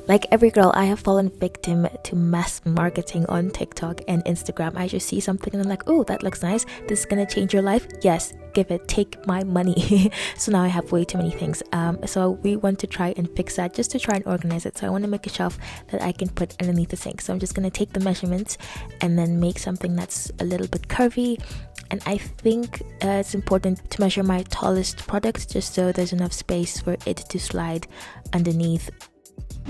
Like every girl, I have fallen victim to mass marketing on TikTok and Instagram. I just see something and I'm like, oh, that looks nice. This is gonna change your life. Yes, give it, take my money. So now I have way too many things. So we want to try and fix that, just to try and organize it. So I want to make a shelf that I can put underneath the sink. So I'm just gonna take the measurements and then make something that's a little bit curvy. And I think it's important to measure my tallest product just so there's enough space for it to slide underneath.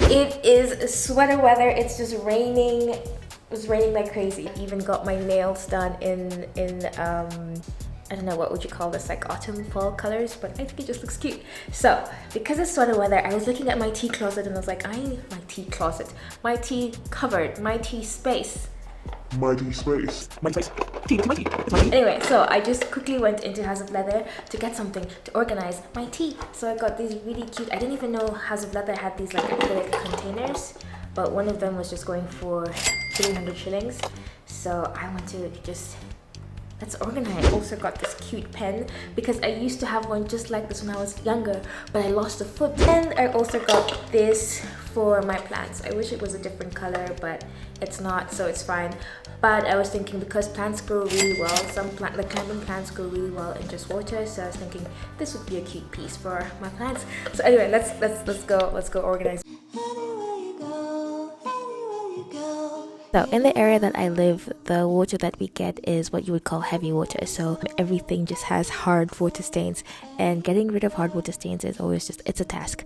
It is sweater weather. It's just raining. It was raining like crazy. I even got my nails done in I don't know, what would you call this, like autumn fall colors, but I think it just looks cute. So because it's sweater weather, I was looking at my tea closet and I was like, I need my tea closet, my tea cupboard, my tea space. My tea space. My tea space. Tea, my tea. It's my tea. Anyway, so I just quickly went into House of Leather to get something to organize my tea. So I got these really cute, I didn't even know House of Leather had these like acrylic containers, but one of them was just going for 300 shillings. So I want to just, let's organize. I also got this cute pen because I used to have one just like this when I was younger, but I lost the foot. And I also got this for my plants. I wish it was a different color, but it's not, so it's fine. But I was thinking, because plants grow really well, like climbing plants grow really well in just water, so I was thinking this would be a cute piece for my plants. So anyway, let's go organize. So in the area that I live, the water that we get is what you would call heavy water. So everything just has hard water stains, and getting rid of hard water stains is always just, it's a task.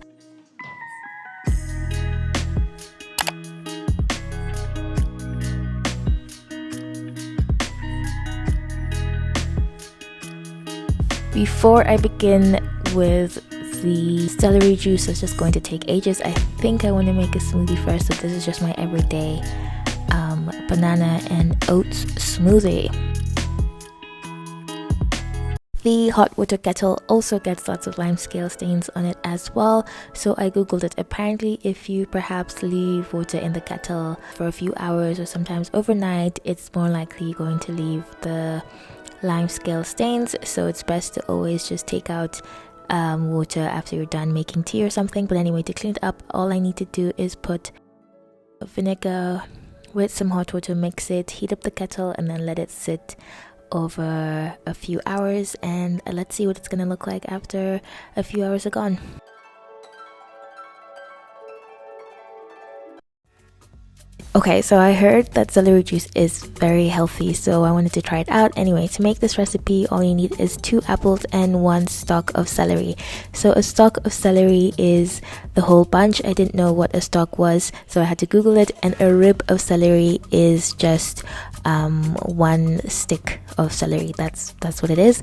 Before I begin with the celery juice, it's just going to take ages. I think I want to make a smoothie first, so this is just my everyday banana and oats smoothie. The hot water kettle also gets lots of limescale stains on it as well, so I googled it. Apparently, if you perhaps leave water in the kettle for a few hours or sometimes overnight, it's more likely going to leave the limescale stains, so it's best to always just take out water after you're done making tea or something. But anyway, to clean it up, all I need to do is put vinegar with some hot water, mix it, heat up the kettle, and then let it sit over a few hours, and let's see what it's gonna look like after a few hours are gone. Okay, so I heard that celery juice is very healthy, so I wanted to try it out. Anyway, to make this recipe, all you need is 2 apples and 1 stalk of celery. So a stalk of celery is the whole bunch. I didn't know what a stalk was, so I had to Google it. And a rib of celery is just 1 stick of celery. That's what it is.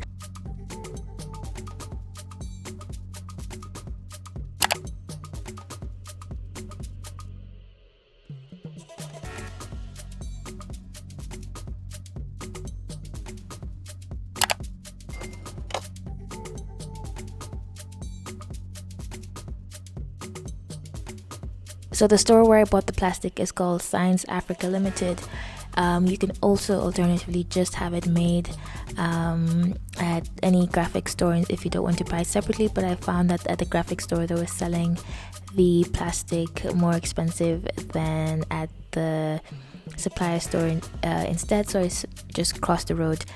So the store where I bought the plastic is called Science Africa Limited. You can also alternatively just have it made at any graphic store if you don't want to buy it separately, but I found that at the graphic store they were selling the plastic more expensive than at the supplier store instead, so I just crossed the road,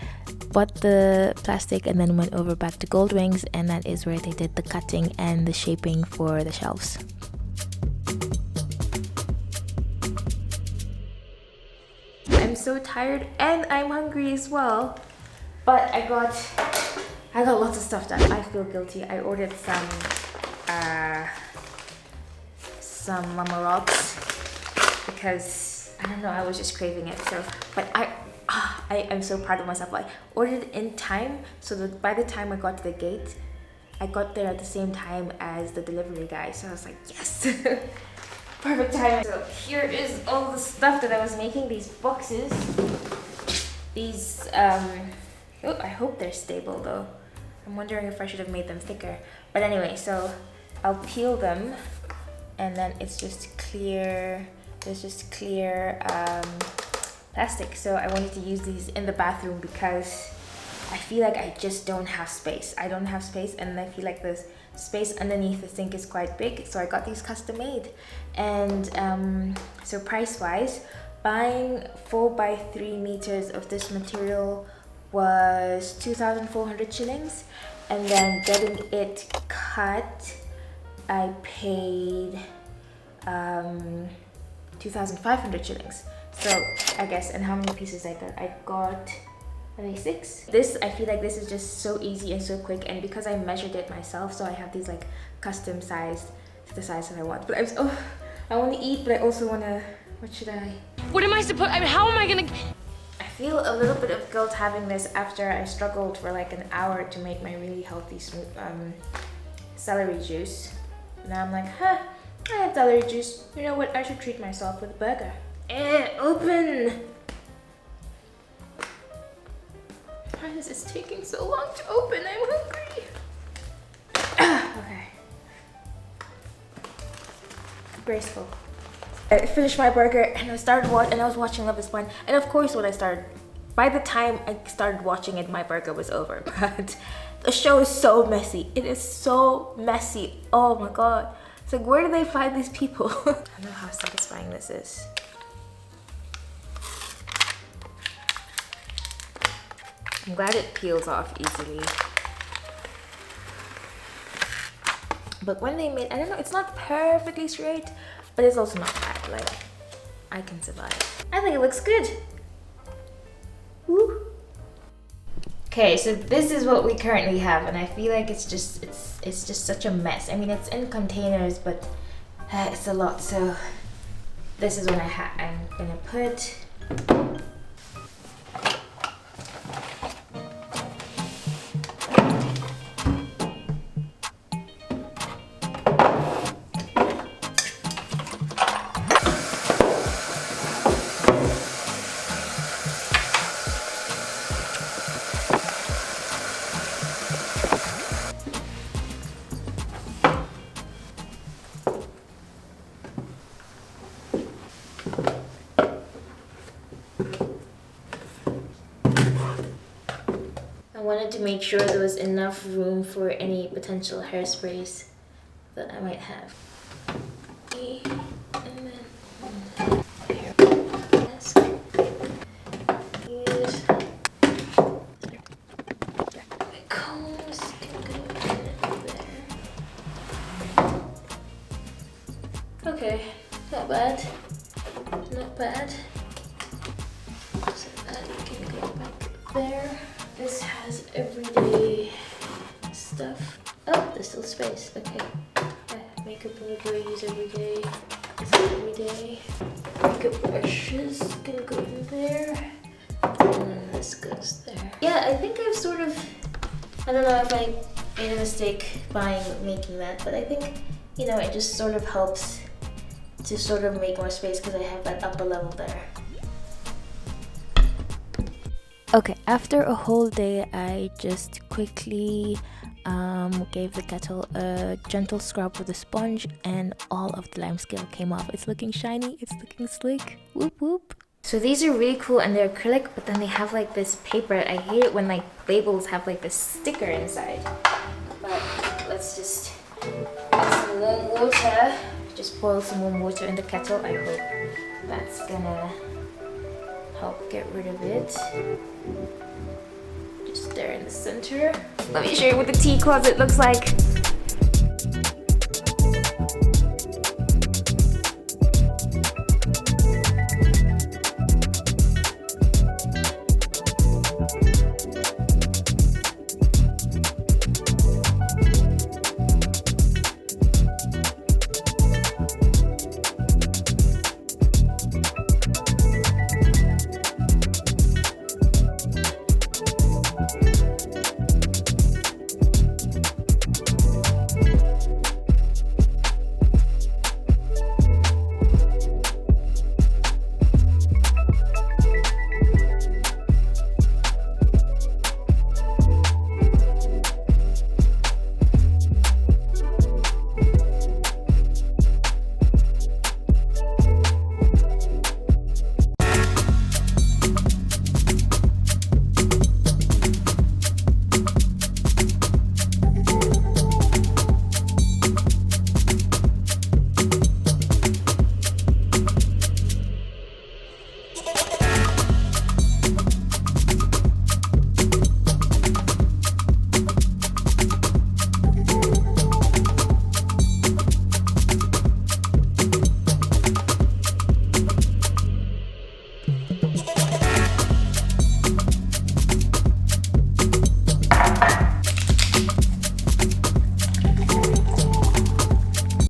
bought the plastic, and then went over back to Goldwings, and that is where they did the cutting and the shaping for the shelves. I'm so tired and I'm hungry as well, but I got lots of stuff done. I feel guilty. I ordered some mama rocks because I don't know, I was just craving it. So, but I'm so proud of myself. I ordered in time, so that by the time I got to the gate, I got there at the same time as the delivery guy. So I was like, yes. Perfect timing. So here is all the stuff that I was making, these boxes. These, oh, I hope they're stable though. I'm wondering if I should have made them thicker. But anyway, so I'll peel them, and then it's just clear, there's just clear plastic. So I wanted to use these in the bathroom because I feel like I just don't have space. I don't have space, and I feel like space underneath the sink is quite big, so I got these custom made. And so price wise, buying 4 by 3 meters of this material was 2,400 shillings, and then getting it cut I paid 2,500 shillings. So I guess, and how many pieces I got I think 6. This, I feel like this is just so easy and so quick, and because I measured it myself, so I have these like custom sized to the size that I want. But I want to eat, but I also want to, what should I? What am I supposed, I mean, how am I gonna? I feel a little bit of guilt having this after I struggled for like an hour to make my really healthy smooth celery juice. Now I'm like, I had celery juice. You know what? I should treat myself with a burger. Open! Why is this taking so long to open? I'm hungry. Okay. Graceful. I finished my burger and I was watching Love is Blind, and of course by the time I started watching it, my burger was over. But the show is so messy. It is so messy. Oh my god. It's like, where do they find these people? I don't know how satisfying this is. I'm glad it peels off easily. But when they made, I don't know, it's not perfectly straight, but it's also not bad. Like, I can survive. I think it looks good. Woo. Okay, so this is what we currently have, and I feel like it's just such a mess. I mean, it's in containers, but it's a lot. So this is what I'm gonna put. I wanted to make sure there was enough room for any potential hairsprays that I might have. Okay, and then here, desk. Use my combs can go in there. Okay, not bad. Not bad. So that can go back there. This has everyday stuff. Oh, there's still space. Okay. Makeup remover I use every day. This is every day. Makeup brushes can go in there. And then this goes there. Yeah, I think I've sort of, I don't know if I made a mistake making that, but I think, you know, it just sort of helps to sort of make more space because I have that upper level there. Okay, after a whole day, I just quickly gave the kettle a gentle scrub with a sponge, and all of the limescale came off. It's looking shiny, it's looking sleek. Whoop whoop. So these are really cool, and they're acrylic, but then they have like this paper. I hate it when like labels have like this sticker inside. But let's just add some warm water. Just boil some warm water in the kettle. I hope that's gonna help get rid of it. Just there in the center. Let me show you what the tea closet looks like.